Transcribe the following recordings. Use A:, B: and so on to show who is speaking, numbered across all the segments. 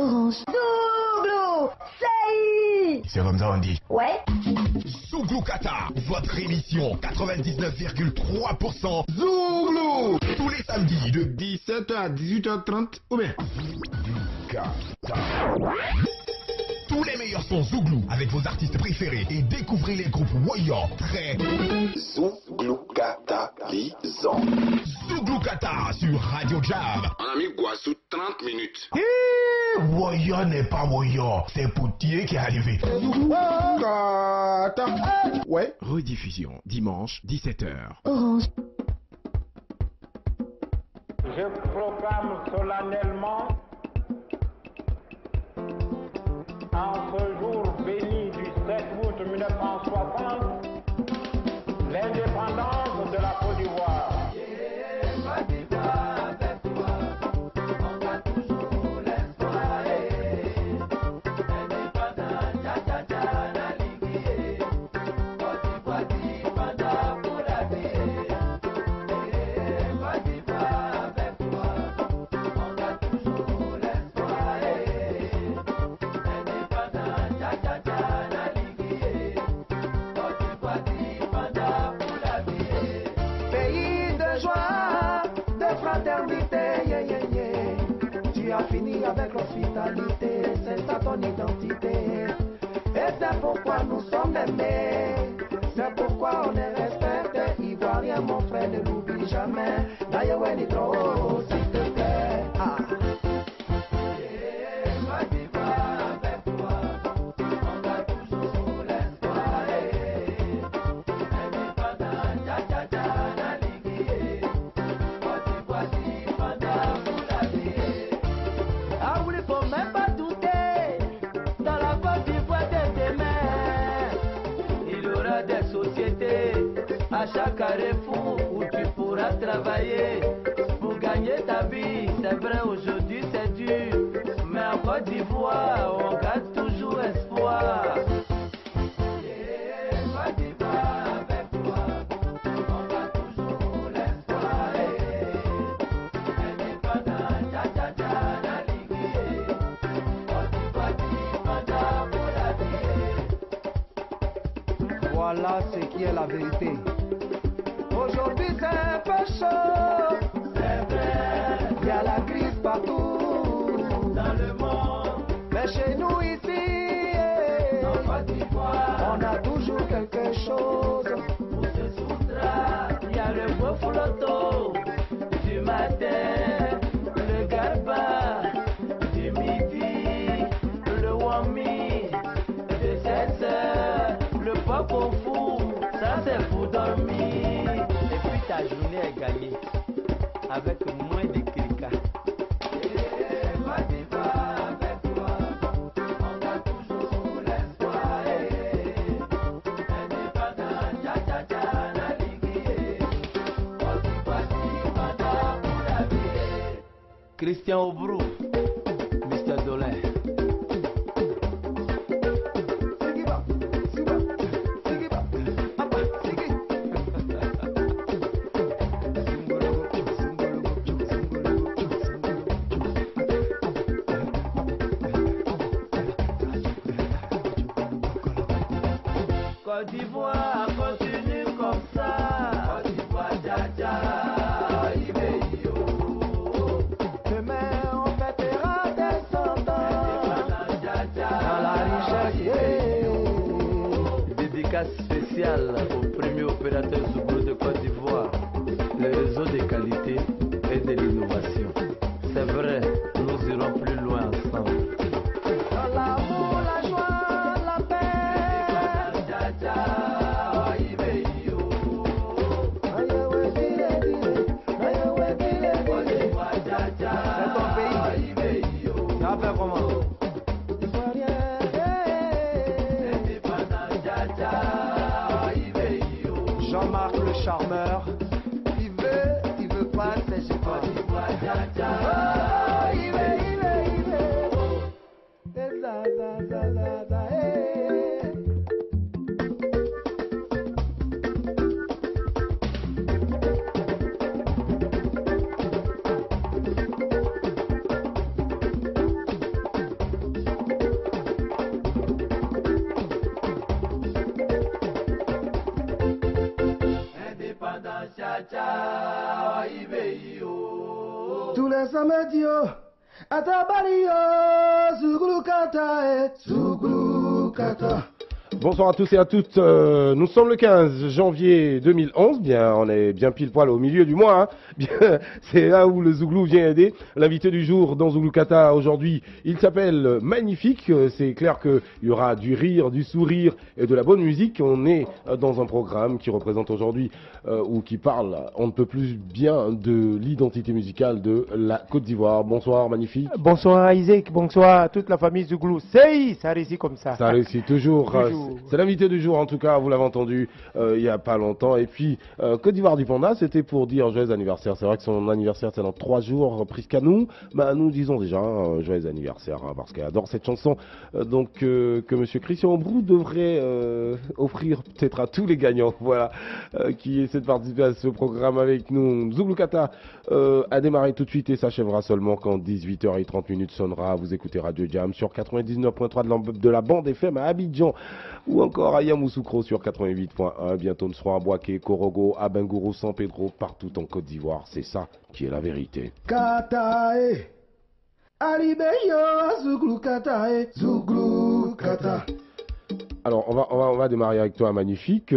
A: Orange. Zouglou, CI.
B: C'est comme ça on dit.
A: Ouais.
B: Zouglou Kata, votre émission 99,3% Zouglou. Tous les samedis de 17h à 18h30 ou bien Kata. Tous les meilleurs sons Zouglou avec vos artistes préférés et découvrez les groupes voyants très
C: Zouglou Kata Lison.
B: Zouglou Kata sur Radio Jam.
C: On a mis Guassou 30 minutes.
B: Voyant n'est pas voyant, c'est Poutier qui est arrivé.
C: Kata. Ouais.
B: Rediffusion dimanche 17h.
A: Orange.
D: Je proclame solennellement en ce jour béni du 7 août 1960 l'indépendance de la Côte d'Ivoire.
E: Tu as fini avec l'hospitalité, c'est ça ton identité. Et c'est pourquoi nous sommes aimés, c'est pourquoi on est respecté. Ivoirien, mon frère, ne l'oublie jamais. Naïwe ni trop, s'il te plaît. Ah.
F: À chaque carrefour où tu pourras travailler pour gagner ta vie. C'est vrai, aujourd'hui c'est dur, mais en Côte d'Ivoire, on garde toujours espoir. Côte d'Ivoire avec toi, on garde toujours l'espoir. Indépendant, tcha tcha tcha, la Ligue. Côte d'Ivoire, indépendant pour la vie.
E: Voilà ce qui est la vérité. Aujourd'hui c'est un peu chaud,
F: c'est vrai.
E: Il y a la crise partout
F: dans le monde,
E: mais chez nous ici,
F: en Côte d'Ivoire,
E: on a toujours quelque chose
F: pour se soustraire. Il y a le beau flotto du matin, le garba du midi, le wami de 16h, le pop au fou, ça c'est pour dormir. Ta journée est gagnée avec moins de crica. Avec toi, on a toujours l'espoir. Indépendant, tcha tcha tcha, la Ligue. Pour la vie. Christian Obrou, Mr. Dollar. Côte d'Ivoire continue comme ça. Côte d'Ivoire, dja dja, Ibeyo.
E: Demain on fêtera des 100 ans dans la richesse.
F: Dédicace spéciale au premier opérateur Zouglou de Côte d'Ivoire, le réseau de qualité et de l'innovation. C'est vrai, nous irons plus loin ensemble.
E: Dans l'amour, la joie, la paix. Jean-Marc le charmeur, il veut pas, c'est chez toi. les samedis, Atabario, Zouglou Kata, Zouglou Kata.
G: Bonsoir à tous et à toutes, nous sommes le 15 janvier 2011, bien, on est bien pile poil au milieu du mois, hein. Bien, c'est là où le Zouglou vient aider. L'invité du jour dans Zouglou Kata aujourd'hui, il s'appelle Magnifique, c'est clair qu'il y aura du rire, du sourire et de la bonne musique. On est dans un programme qui représente aujourd'hui, ou qui parle, on ne peut plus bien, de l'identité musicale de la Côte d'Ivoire. Bonsoir Magnifique.
H: Bonsoir Isaac, bonsoir à toute la famille Zouglou. Ça réussit comme ça.
G: Ça réussit toujours. C'est l'invité du jour en tout cas, vous l'avez entendu il n'y a pas longtemps. Et puis Côte d'Ivoire du Panda, c'était pour dire joyeux anniversaire. C'est vrai que son anniversaire c'est dans 3 jours, pris qu'à nous. Bah, nous disons déjà joyeux anniversaire, hein, parce qu'elle adore cette chanson. Donc que monsieur Christian Brou devrait offrir peut-être à tous les gagnants, voilà, qui essaient de participer à ce programme avec nous. Zouglou Kata a démarré tout de suite et s'achèvera seulement quand 18h30 sonnera. Vous écoutez Radio Jam sur 99.3 de la bande FM à Abidjan, ou encore à Yamoussoukro sur 88.1. Bientôt nous serons à Boaké, Korogo, à Bengourou, San Pedro, partout en Côte d'Ivoire. C'est ça qui est la vérité.
E: Katae, Alibeyo, Zouglou Katae, Zouglou Kata.
G: Alors on va démarrer avec toi, Magnifique.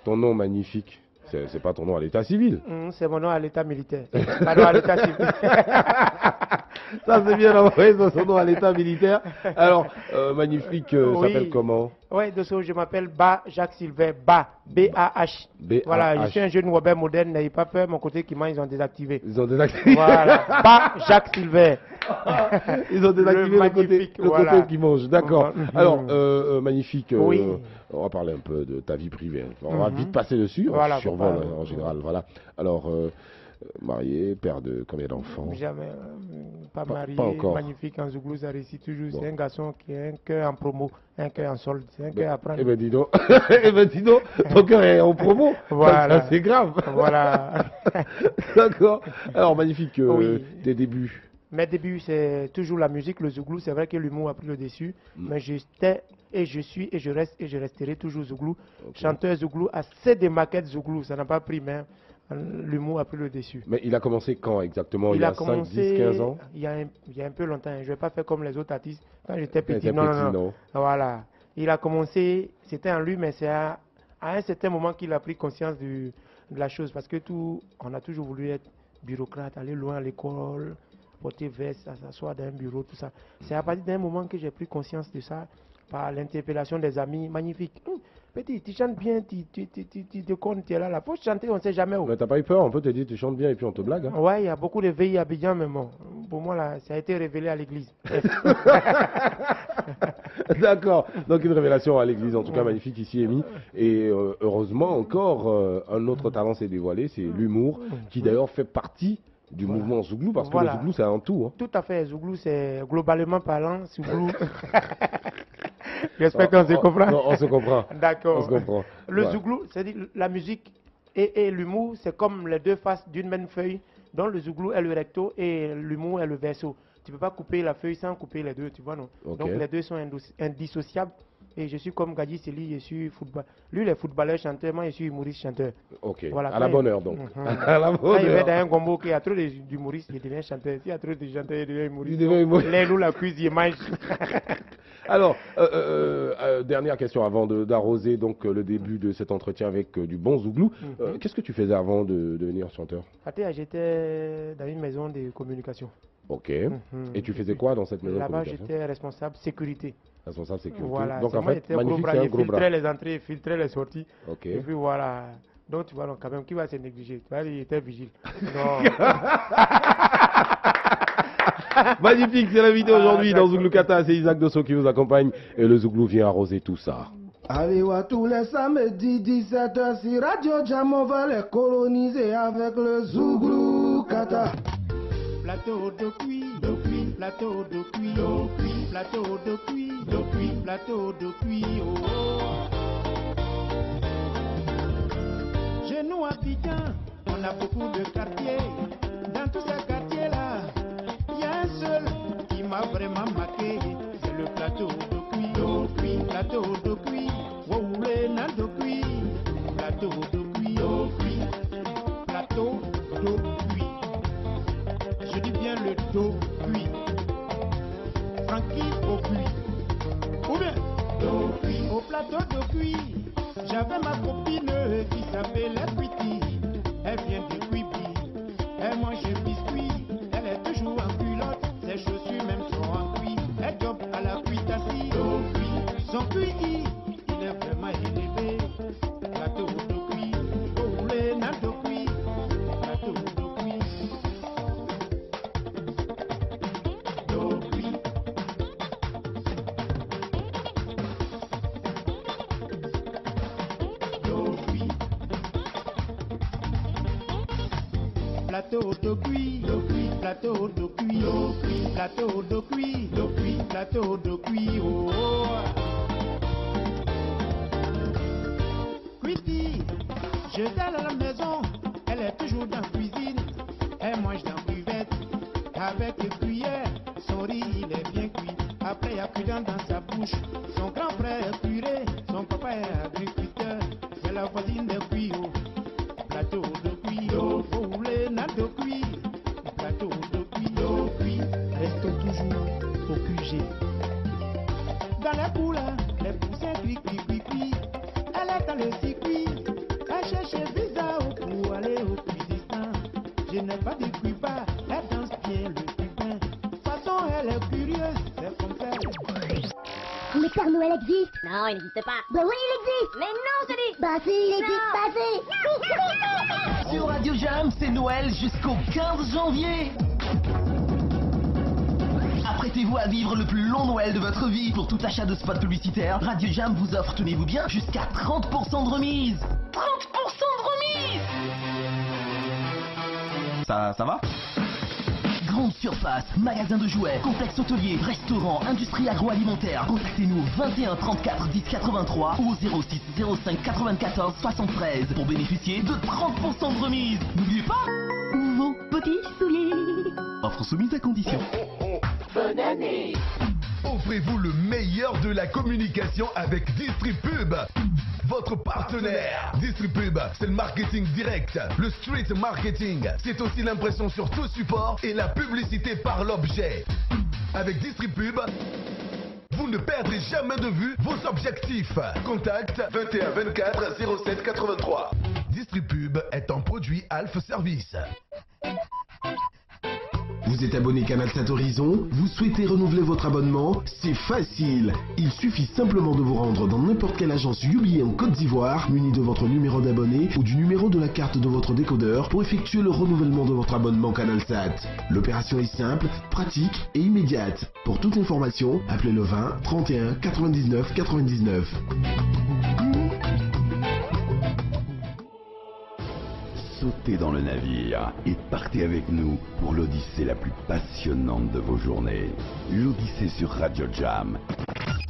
G: Ton nom Magnifique, c'est pas ton nom à l'état civil.
H: C'est mon nom à l'état militaire. Pardon, à l'état civil.
G: Ça c'est bien envoyé son nom à l'état militaire. Alors, Magnifique s'appelle comment?
H: Oui, de ce je m'appelle Ba Jacques Sylvain, Ba, B-A-H. Voilà, je suis un jeune Wabin moderne, n'ayez pas peur, mon côté qui m'a, ils ont désactivé.
G: Ils ont désactivé.
H: Voilà, Ba Jacques Sylvain.
G: Ils ont désactivé le côté qui mange, d'accord. Alors, Magnifique,
H: oui.
G: On va parler un peu de ta vie privée. On va vite passer dessus,
H: voilà,
G: survol en général. Voilà. Alors, marié, père de combien d'enfants?
H: Jamais, pas marié,
G: pas encore.
H: Magnifique en Zouglou, ça réussit toujours. Bon. C'est un garçon qui a un cœur en promo, un cœur en solde, c'est un cœur à prendre.
G: Eh ben dis donc, ton cœur est en promo,
H: voilà.
G: C'est grave.
H: Voilà.
G: D'accord. Alors Magnifique,
H: oui.
G: Tes débuts.
H: Mes débuts, c'est toujours la musique, le Zouglou. C'est vrai que l'humour a pris le dessus, mais j'étais et je suis et je reste et je resterai toujours Zouglou. Okay. Chanteur Zouglou, assez de maquettes Zouglou, ça n'a pas pris, mais l'humour a pris le dessus.
G: Mais il a commencé quand exactement? Il y a 5, 10, 15 ans? Il y a
H: un peu longtemps. Je ne vais pas faire comme les autres artistes. Quand j'étais petit, non. Voilà. Il a commencé, c'était en lui, mais c'est à un certain moment qu'il a pris conscience de la chose. Parce que on a toujours voulu être bureaucrate, aller loin à l'école, porter veste, s'asseoir dans un bureau, tout ça. C'est à partir d'un moment que j'ai pris conscience de ça, par l'interpellation des amis. Magnifique. Petit, tu chantes bien, tu es là, faut chanter, on ne sait jamais où.
G: Mais t'as pas eu peur, on peut te dire tu chantes bien et puis on te blague. Hein.
H: Ouais, il y a beaucoup de veilles à Abidjan, mais bon, pour moi, là, ça a été révélé à l'église.
G: D'accord, donc une révélation à l'église, en tout cas Magnifique ici est mis. Et heureusement encore, un autre talent s'est dévoilé, c'est l'humour, qui d'ailleurs fait partie du mouvement Zouglou, parce que le Zouglou c'est un tout. Hein.
H: Tout à fait, Zouglou c'est globalement parlant, Zouglou. J'espère qu'on se comprend.
G: Non, on se comprend.
H: D'accord.
G: On se comprend.
H: Le Zouglou, c'est-à-dire la musique et l'humour, c'est comme les deux faces d'une même feuille, dont le Zouglou est le recto et l'humour est le verso. Tu ne peux pas couper la feuille sans couper les deux, tu vois, non? Okay. Donc les deux sont indissociables. Et je suis comme Gadji Seli, je suis football. Lui, il est footballeur chanteur, moi, je suis humoriste chanteur.
G: Ok, voilà, à la bonne heure donc.
H: À la bonne heure. Quand il va dans un combo qu'il y a trop d'humoristes, il devient chanteur. S'il y a trop de chanteurs, il devient humoriste. Les loups, la cuisse, il mange.
G: Alors, dernière question avant d'arroser donc le début de cet entretien avec du bon Zouglou. Qu'est-ce que tu faisais avant de devenir chanteur?
H: J'étais dans une maison de communication.
G: Ok. Et tu faisais quoi dans cette maison de communication?
H: Là-bas, j'étais responsable sécurité.
G: Responsable sécurité.
H: Voilà.
G: Donc en fait, Magnifique, c'est un gros bras.
H: Filtrer les entrées, filtrer les sorties.
G: Ok.
H: Et puis voilà. Donc tu vois, donc, quand même, qui va se négliger? Tu vois, il était vigile.
G: Magnifique, c'est l'invité aujourd'hui dans Zouglou Kata. C'est Isaac Dosso qui vous accompagne. Et le Zouglou vient arroser tout ça.
E: Allez-wa tous les samedis 17h sur Radio Jam, on va les coloniser avec le Zouglou Kata.
F: Plateau de cuit, plateau de cuit, plateau de cuit, plateau de cuit, Chez nous à Abidjan, on a beaucoup de quartiers. Dans tous ces quartiers-là, il y a un seul qui m'a vraiment marqué. C'est le plateau de cuit, plateau de cuit, de cuit, plateau de cuit, plateau de cuit. Je
I: tranquille au cuit. Ou bien, au plateau de cuit, j'avais ma copine qui s'appelait Pretty. Elle vient de Quibi, elle mange des biscuits, elle est toujours en culotte, ses chaussures même sont en cuit. Elle job à la cuitassie, son cuit, il est vraiment élevé. Plateau de cuit, oh roulé, nan de cuit, plateau de cuit. Plateau de cuit, plateau de cuit, plateau de cuit, plateau de cuit, oh. Cuiti, je vais à la maison, elle est toujours dans la cuisine, elle mange dans la cuvette, avec une cuillère, son riz il est bien cuit, après il y a cuidant dans sa bouche, son grand frère est curé, son papa est agriculteur, c'est la voisine des cuits, plateau de cuit, oh, roulé, nan de cuit, plateau de cuit, restons toujours au QG. Dans la poule, les poussins cuit, elle est dans le circuit, elle cherche visa pour aller au Kurdistan. Je n'ai pas de cuiba, elle danse bien le cubain. De toute façon, elle est curieuse, c'est comme ça.
A: Mais Père Noël existe?
J: Non, il n'existe pas.
A: Bah oui, il existe.
J: Mais non, je dis.
A: Bah si, il existe, bah si.
K: Sur Radio Jam, c'est Noël jusqu'au 15 janvier. Apprêtez-vous à vivre le plus long Noël de votre vie. Pour tout achat de spot publicitaire, Radio Jam vous offre, tenez-vous bien, jusqu'à 30% de remise. 30% de remise. Ça va? Grande surface, magasin de jouets, complexe hôtelier, restaurant, industrie agroalimentaire. Contactez-nous 21 34 10 83 ou 06 05 94 73 pour bénéficier de 30% de remise. N'oubliez pas, vos petits souliers. Offre soumise à condition.
L: Bonne année.
B: Offrez-vous le meilleur de la communication avec Distripub. Votre partenaire. Distripub, c'est le marketing direct, le street marketing. C'est aussi l'impression sur tout support et la publicité par l'objet. Avec Distripub, vous ne perdrez jamais de vue vos objectifs. Contact 21 24 07 83. Distripub est un produit Alpha Service. Vous êtes abonné CanalSat Horizon, vous souhaitez renouveler votre abonnement, c'est facile. Il suffit simplement de vous rendre dans n'importe quelle agence Youbi en Côte d'Ivoire, muni de votre numéro d'abonné ou du numéro de la carte de votre décodeur pour effectuer le renouvellement de votre abonnement CanalSat. L'opération est simple, pratique et immédiate. Pour toute information, appelez le 20 31 99 99.
M: Sautez dans le navire et partez avec nous pour l'Odyssée la plus passionnante de vos journées. L'Odyssée sur Radio Jam.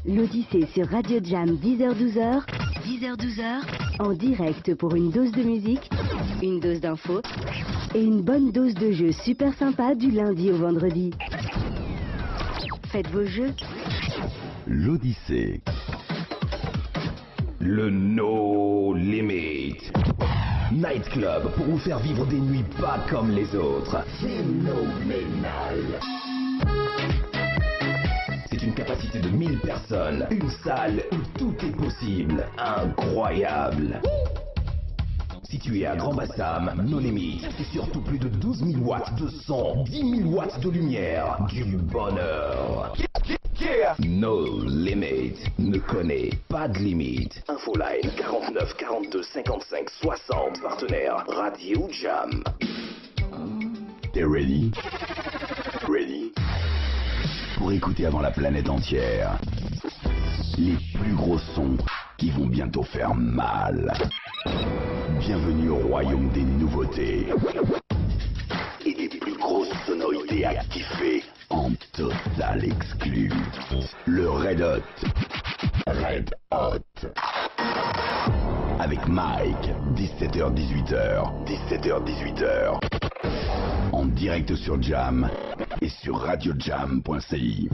N: L'Odyssée sur Radio Jam, 10h-12h. 10h-12h. En direct pour une dose de musique, une dose d'infos et une bonne dose de jeux super sympa du lundi au vendredi. Faites vos jeux.
M: L'Odyssée. Le No Limit. Nightclub pour vous faire vivre des nuits pas comme les autres. Phénoménal. C'est une capacité de 1000 personnes. Une salle où tout est possible. Incroyable. Situé à Grand Bassam, No Limit, c'est surtout plus de 12 000 watts de son, 10 000 watts de lumière, du bonheur. No Limit ne connaît pas de limite. Infoline 49 42 55 60. Partenaire Radio Jam. T'es ready? Ready? Pour écouter avant la planète entière les plus gros sons qui vont bientôt faire mal. Bienvenue au royaume des nouveautés et des plus grosses sonorités à kiffer en total exclu. Le Red Hot. Red Hot. Avec Mike, 17h-18h. 17h-18h. En direct sur Jam et sur radiojam.ci.